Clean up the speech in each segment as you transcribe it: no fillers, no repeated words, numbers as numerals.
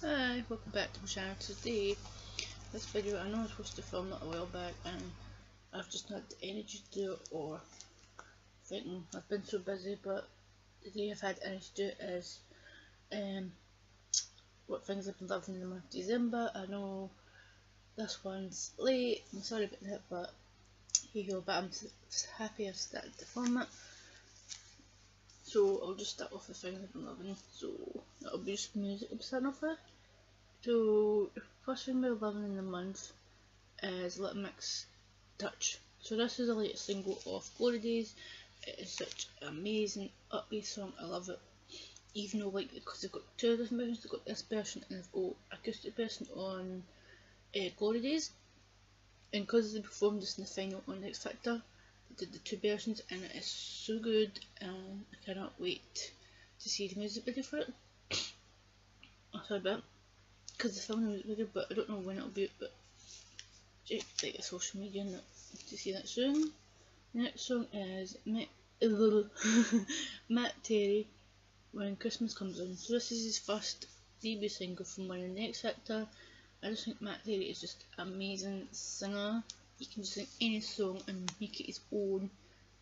Hi, welcome back to my channel. Today, this video, I know I was supposed to film it a while back and I've just not had the energy to do it, or thinking I've been so busy, but today I've had energy to do it is what things I've been loving in the month of December. I know this one's late, I'm sorry about that, but hey ho, but I'm happy I've started to film it. So I'll just start off with things I've been loving, so that'll be just music I'm starting off with. So the first thing we're loving in the month is Little Mix Touch. So this is the latest single off Glory Days. It is such an amazing upbeat song, I love it. Even though, like, because they've got two different versions, they've got this version and they've got acoustic version on Glory Days. And because they performed this in the final on X Factor, they did the two versions and it is so good, and I cannot wait to see the music video for it. Sorry about it, because they're filming the music video, but I don't know when it'll be, but check like social media and that to see that soon. The next song is Matt Terry, When Christmas Comes On. So this is his first debut single from winning the X Factor. I just think Matt Terry is just an amazing singer. He can just sing any song and make it his own,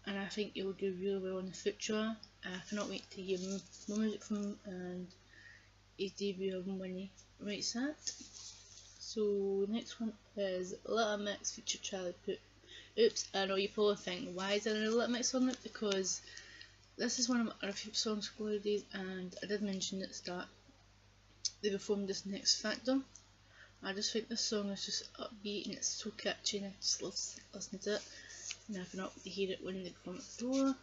and I think he'll do really well in the future. I cannot wait to hear more music from him and his debut album when he writes that. So the next one is Little Mix feature Charlie Puth. Oops, I know you probably think, why is there a Little Mix on it? Because this is one of my other favourite songs for Glory Days, and I did mention at the start they performed this in X Factor. I just think this song is just upbeat and it's so catchy, and I just love listening to it. And I cannot wait to hear it when they come at the door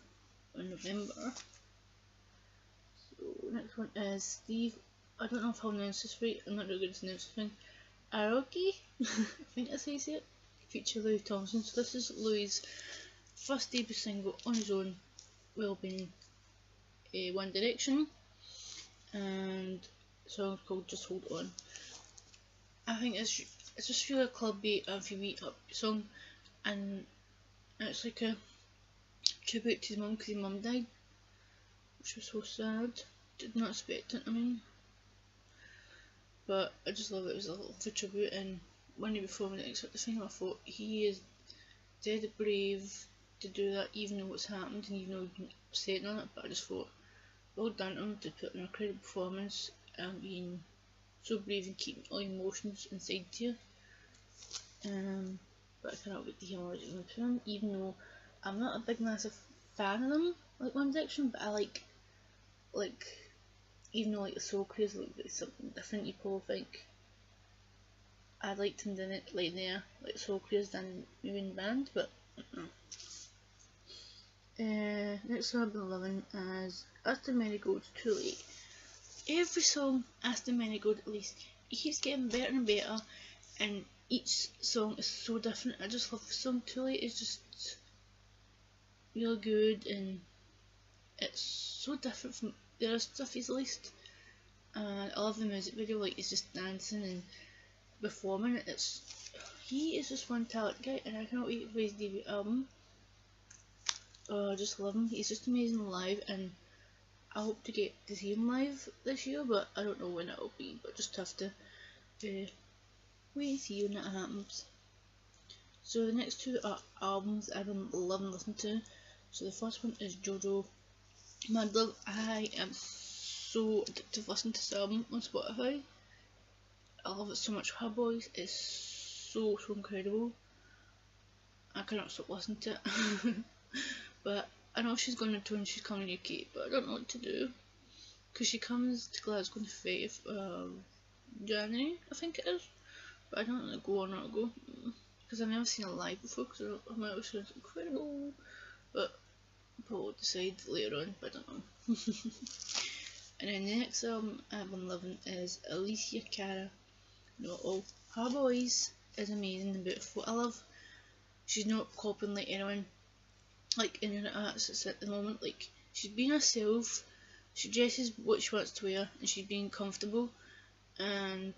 in November. So next one is Steve. I don't know if I'll pronounce this right. I'm not really good at pronouncing Aoki. I think that's how you say it. Feature Louis Thompson. So this is Louis' first debut single on his own, well being One Direction, and the song's called Just Hold On. I think it's just really a clubby and feel up song, and it's like a tribute to his mum because his mum died, which was so sad. Did not expect it, I mean, but I just love it. It was a little tribute, and when he performed the X Factor thing, I thought he is dead brave to do that, even though what's happened and even though he's been upset on it. But I just thought, well done to him to put in a incredible performance and being so brave and keeping all emotions inside you. But I cannot wait to hear more music from him, even though I'm not a big massive fan of them like One Direction, but I like even though like the Soul Craze like something different, you probably think I'd like them doing it like there, like Soul Craze than maybe in the band, but no. Next song I've been loving is Aston Marigold's Too Late. Every song Aston Marigold, at least, it keeps getting better and better, and each song is so different. I just love the song Too Late. It's just real good, and it's so different from the other stuff he's released. And I love the music video, like he's just dancing and performing it. He is just one talented guy, and I cannot wait for his debut album. I just love him. He's just amazing live, and I hope to get to see him live this year, but I don't know when it'll be. But just have to wait and see when that happens. So the next two are albums I've been loving listening to. So the first one is JoJo Mad Love. I am so addicted to listening to this album on Spotify. I love it so much. Her voice is so incredible. I cannot stop listening to it. But I know she's going to tour and she's coming to UK, but I don't know what to do, because she comes to Glasgow on the 5th of January, I think it is, but I don't know go or not go, because I've never seen her live before, because her voice sounds incredible, but I'll decide later on, but I don't know. And then the next album I've been loving is Alicia Cara. No, her voice is amazing and beautiful. I love she's not copying like anyone like internet artists at the moment. Like, she's being herself, she dresses what she wants to wear, and she's being comfortable, and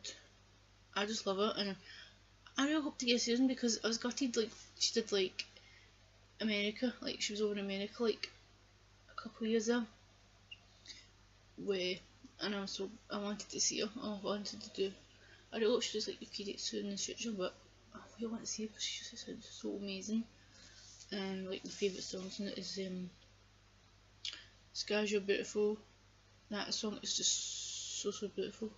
I just love it. And I really hope to get a season, because I was gutted like she did like America, like she was over in America like a couple of years ago, where and I wanted to see her. I wanted to do. I really hope she does like Yukiri soon in the future, but I really want to see her because she just sounds so amazing. And like my favourite songs in it is Skies You're Beautiful. That song is just so beautiful,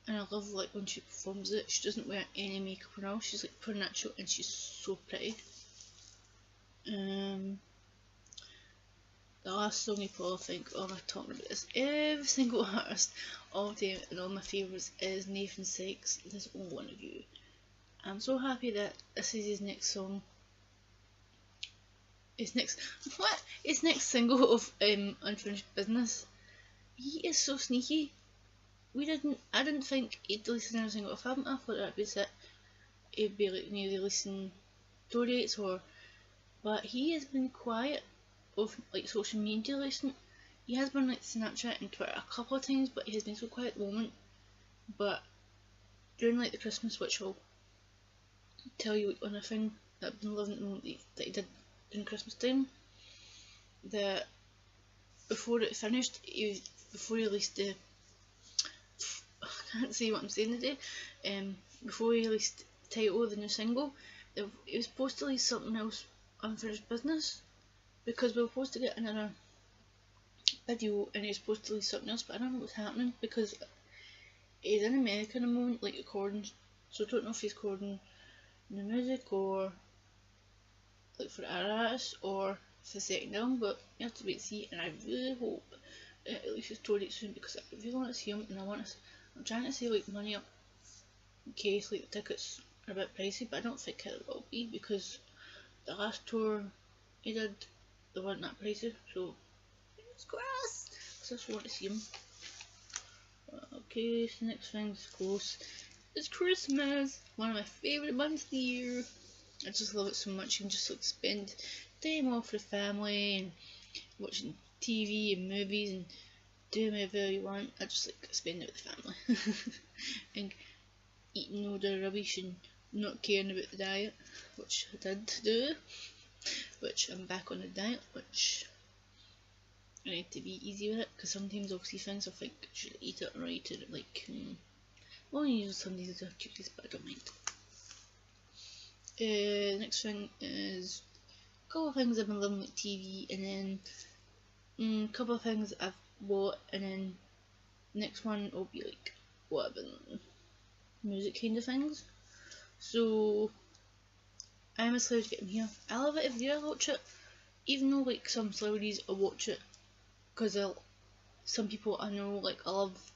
and I love like when she performs it. She doesn't wear any makeup at all. She's like pure natural, and she's so pretty. The last song you probably think, oh, am I talking about this? Every single artist all time and all my favourites is Nathan Sykes. There's only one of you. I'm so happy that this is his next song. His next single of Unfinished Business. He is so sneaky. I didn't think he'd release another single off album. I thought that'd be it. He'd be like maybe releasing tour dates but he has been quiet of like social media recent. He has been like Snapchat and Twitter a couple of times, but he has been so quiet at the moment. But during like the Christmas, which I'll tell you like, on a thing that I've been loving at the moment that he did during Christmas time, that before it finished, before he released the I can't say what I'm saying today. Before he released the title of the new single, it was supposed to release something else, Unfinished Business, because we were supposed to get another video and he was supposed to release something else, but I don't know what's happening because he's in America at the moment, like recording, so I don't know if he's recording new music or like for other artists or for the second album, but you have to wait and see. And I really hope it releases tour date soon because I really want to see him, and I'm trying to save like money up in case like the tickets are a bit pricey, but I don't think it will be because the last tour he did, they weren't that pricey, so it's grass because I just want to see him. Okay, so the next thing's close. It's Christmas, one of my favourite months of the year. I just love it so much. You can just like spend time off with the family and watching TV and movies and doing whatever you want. I just like spending it with the family and eating all the rubbish and not caring about the diet, which I did do, which I'm back on the diet, which I need to be easy with it because sometimes I'll see things I think I should eat it or eat it like well, usually some days are cookies, but I don't mind. Next thing is a couple of things I've been loving with TV, and then a couple of things I've bought, and then next one will be like what I've been music kind of things. So I'm a Slave to Get In Here. I love it every year I watch it, even though like some celebrities I watch it because some people I know like I love.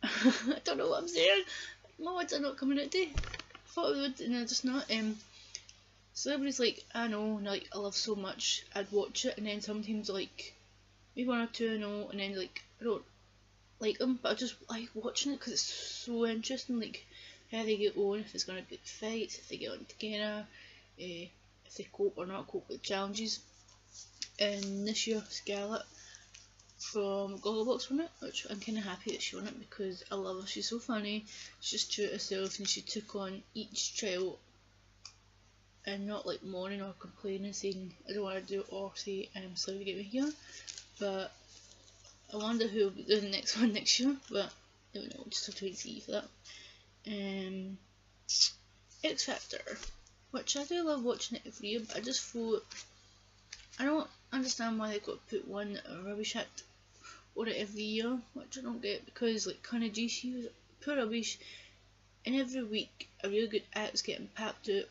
I don't know what I'm saying. My words are not coming out today. I thought they would, and they're just not. Celebrities like I know, and like I love so much, I'd watch it, and then sometimes like maybe one or two I know, and then like I don't like them, but I just like watching it because it's so interesting. Like how they get on, if there's gonna be fights, if they get on together, if they cope or not cope with challenges. And this year, Scarlett from Gogglebox won it, which I'm kind of happy that she won it because I love her. She's so funny, she's just true to herself, and she took on each trial and not like moaning or complaining saying I don't want to do it or say I'm sorry to get me here. But I wonder who will be doing the next one next year, but I don't know, just have to wait and see for that. X Factor, which I do love watching it every year, but I just thought I don't understand why they got to put one rubbish act on it every year, which I don't get, because like Connie G, she was pure rubbish, and every week a really good act's getting packed out,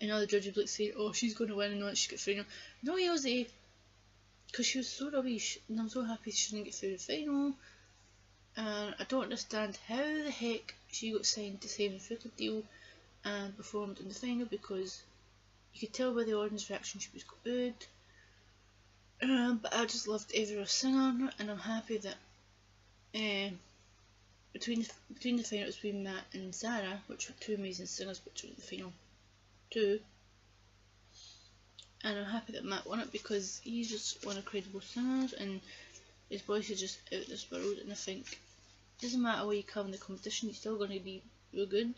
and all the judges like saying, oh, she's going to win and not she's got final. No, Yelzy, because she was so rubbish, and I'm so happy she didn't get through the final. And I don't understand how the heck she got signed to Simon Fruited deal and performed in the final, because you could tell by the audience reaction she was good. But I just loved every singer, and I'm happy that between the finals between Matt and Sarah, which were two amazing singers, but in the final too. And I'm happy that Matt won it because he's just one of credible singers and his voice is just out of this world, and I think it doesn't matter where you come in the competition, you're still going to be real good,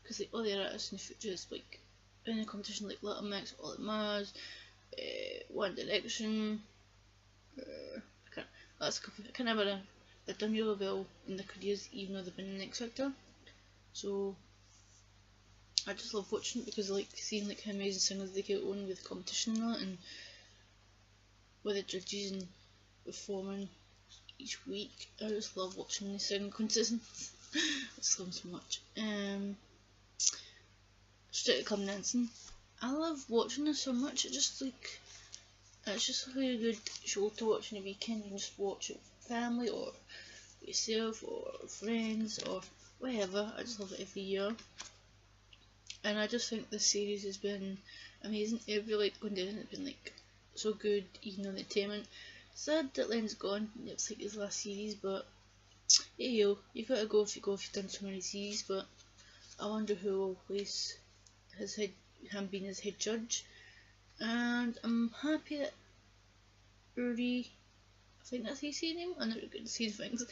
because like all the other artists in the future is like in the competition, like Little Mix, All That Matters, One Direction, last couple of kind of they've done really well in their careers, even though they've been in the X Factor. So I just love watching it because I like seeing like how amazing singers they get on with competition and that, and with the judges and performing each week. I just love watching the singing contests. I just love them so much. Strictly Come Dancing. I love watching this so much. It's just a really good show to watch on the weekend. You can just watch it with family or yourself or friends or whatever. I just love it every year. And I just think this series has been amazing. Every like going down has been like so good, even on the entertainment. Sad that Len's gone. It's like his last series, but hey yo, you've got to go if you've done so many series. But I wonder who will replace him being his head judge. And I'm happy that Uri, I think that's how you say his name. I'm not really good at seeing things.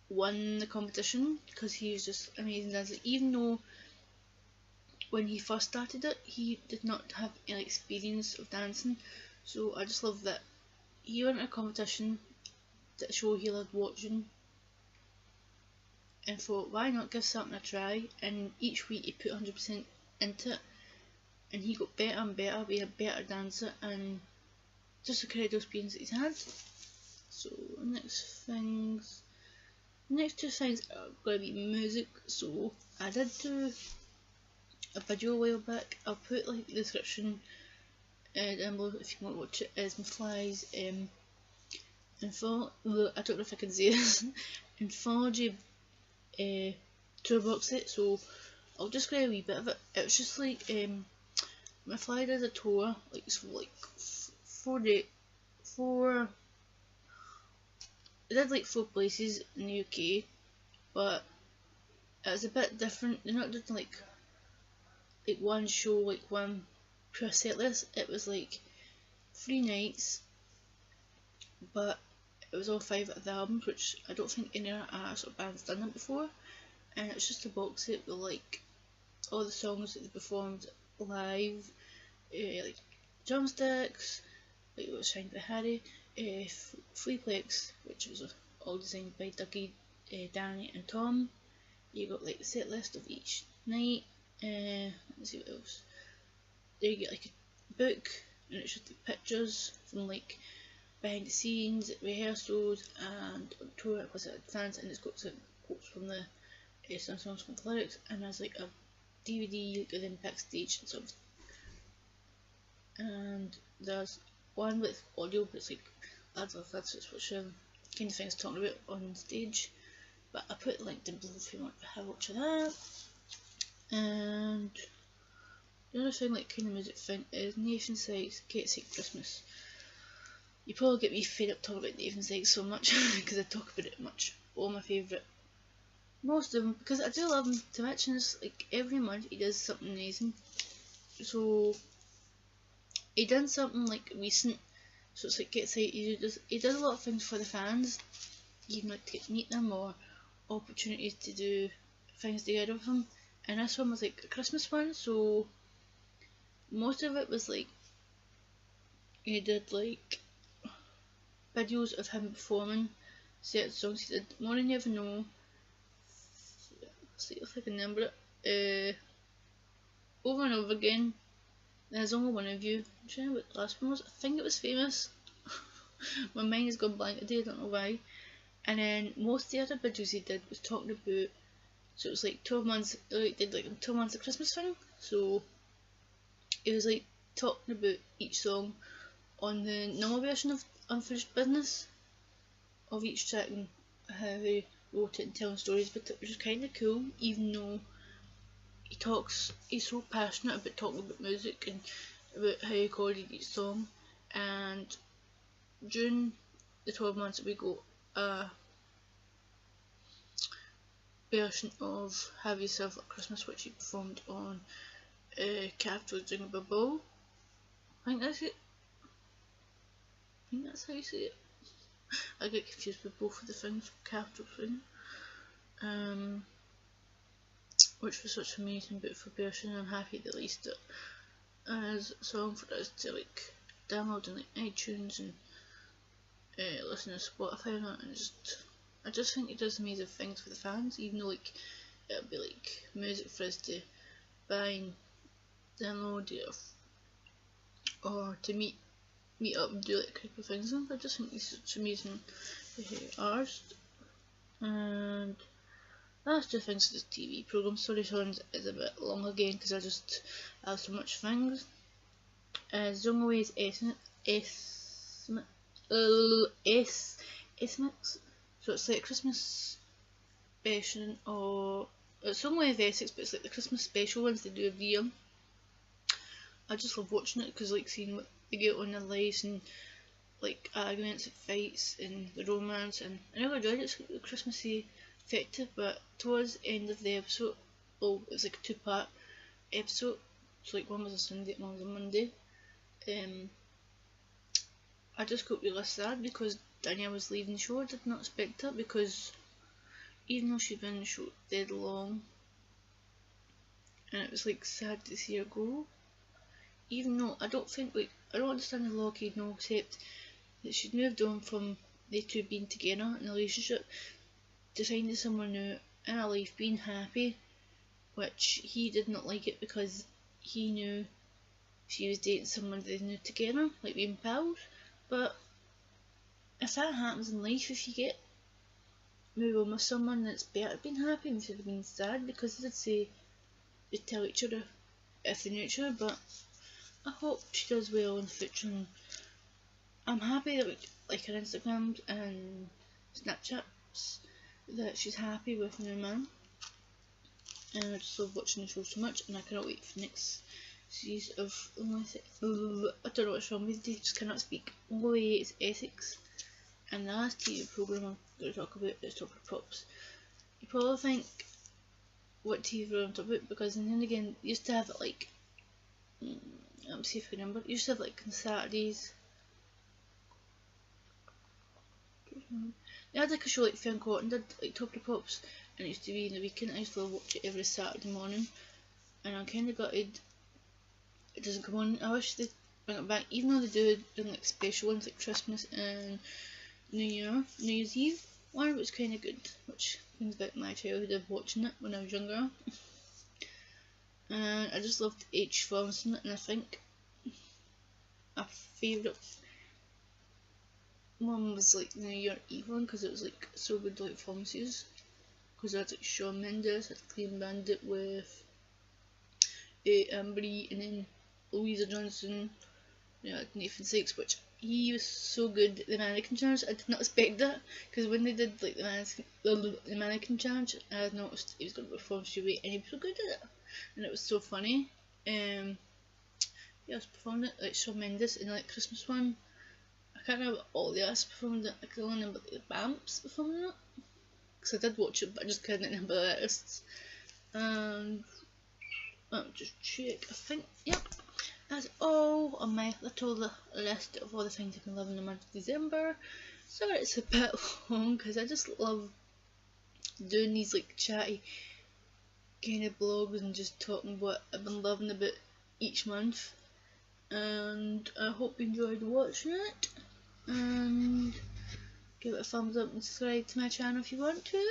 Won the competition because he was just amazing dancer. Even though when he first started it, he did not have any experience of dancing. So I just love that he went to a competition that show he loved watching and thought, why not give something a try? And each week he put 100% into it, and he got better and better, being a better dancer, and just the incredible experience that he's had. So next two things are going to be music. So I did do a video a while back. I'll put like the description down below if you want to watch it. It's McFly's I don't know if I can say this, Anthology tour box set. So I'll just get a wee bit of it. It was just like McFly did a tour, like so like 4 it did like 4 places in the UK, but it was a bit different. They're not doing like one show, like one per set list. It was like 3 nights, but it was all 5 of the albums, which I don't think any other artist or band's done that before. And it's just a box set with like all the songs that they performed live, like Drumsticks, like what was signed by Harry, Freeplex, which was all designed by Dougie, Danny and Tom. You got like the set list of each night. Let's see what else. There you get like a book, and it's just like pictures from like behind the scenes, rehearsals, and on tour because it advanced, and it's got some quotes from the some songs from the lyrics, and there's like a DVD like within backstage and stuff. And there's one with audio, but it's like that's which kind of things talking about on stage. But I put the link down below if you want to have a watch of that. And the other thing, like kind of music thing, is Nathan Sykes' Get Sick Christmas. You probably get me fed up talking about Nathan Sykes so much because I talk about it much. All my favourite, most of them, because I do love him to much, and it's like every month he does something amazing. So he done something like recent, so it's like Get Sick. He does a lot of things for the fans, even like to get to meet them or opportunities to do things together with him. And this one was like a Christmas one, so most of it was like he did like videos of him performing certain songs. He did More Than You Ever Know. See if I can remember it. Over and Over Again. There's Only One of You. I'm trying to remember what the last one was. I think it was Famous. My mind has gone blank today, I don't know why. And then most of the other videos he did was talking about, so it was like 12 months, like did like 12 months of Christmas thing. So it was like talking about each song on the normal version of Unfinished Business of each track and how he wrote it and telling stories about it, which is kind of cool, even though he's so passionate about talking about music and about how he recorded each song. And during the 12 months we got a version of Have Yourself a Christmas, which he performed on Capital Jingle Ball. I think that's it. I think that's how you say it. I get confused with both of the things, Capital thing. Which was such an amazing, beautiful version, and I'm happy they released it as a song for us to like download in like iTunes and listen to Spotify on it, and I just think it does amazing things for the fans, even though like it'll be like music for us to buy and download it, or to meet up and do like creepy things. And I just think he's such amazing artist. And that's two things to this TV program. Sorry, Sons is a bit long again because I just have so much things. Zongaway's Esmix. So it's like Christmas special, or it's Zongaway of Essex, but it's like the Christmas special ones they do every year. I just love watching it because like seeing what they get on their lives and like arguments and fights and the romance, and I never enjoyed it. It's Christmassy, effective, but towards the end of the episode, well, it was like a 2-part episode, so like one was a Sunday and one was a Monday. I just got really sad because Danielle was leaving the show. I did not expect her, because even though she'd been in the show dead long, and it was like sad to see her go, even though I don't understand the Lockheed, no, except that she'd moved on from they two being together in a relationship to finding someone new in her life, being happy, which he did not like it because he knew she was dating someone they knew together, like being pals. But if that happens in life, if you get move on with someone, that's better being happy instead of being sad, because they did say they tell each other if they knew each other. But I hope she does well in the future, and I'm happy that like her Instagrams and Snapchats that she's happy with her new man, and I just love watching the show so much, and I cannot wait for the next series of I don't know what's wrong with me, just cannot speak. Zongaway is Essex, and the last TV programme I'm going to talk about is Top of the Pops. You probably think what TV program I'm talking about, because then and again used to have it like let me see if I remember. It used to have like on Saturdays. They had like a show like Fern Cotton did, like Top of the Pops, and it used to be in the weekend. I used to watch it every Saturday morning, and I'm kind of gutted it doesn't come on. I wish they'd bring it back, even though they do like special ones like Christmas and New Year's Eve. One was kind of good, which brings back my childhood of watching it when I was younger. And I just loved H. Thompson, and I think my favourite one was like the New Year Eve one, because it was like so good, like performances. Because I had like Shawn Mendes, had Clean Bandit with Ambery, and then Louisa Johnson, Nathan Sykes, which he was so good at the Mannequin Challenge. I did not expect that, because when they did like the Mannequin Challenge, I had noticed he was going to perform straight away, and he was so good at it, and it was so funny. He also performed it like Shawn Mendes in like Christmas one. I can't remember all the others performed it. I can only remember the Bamps performing it, because I did watch it, but I just couldn't remember the artists. And I'll just check. I think, yep, that's all on my little list of all the things I've been loving in the month of December. Sorry it's a bit long, because I just love doing these like chatty kind of blogs and just talking what I've been loving about each month. And I hope you enjoyed watching it, and give it a thumbs up and subscribe to my channel if you want to.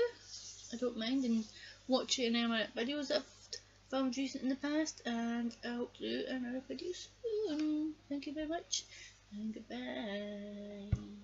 I don't mind, and watch it in any of my videos that I've found recent in the past, and I hope to do another video soon. Thank you very much, and goodbye.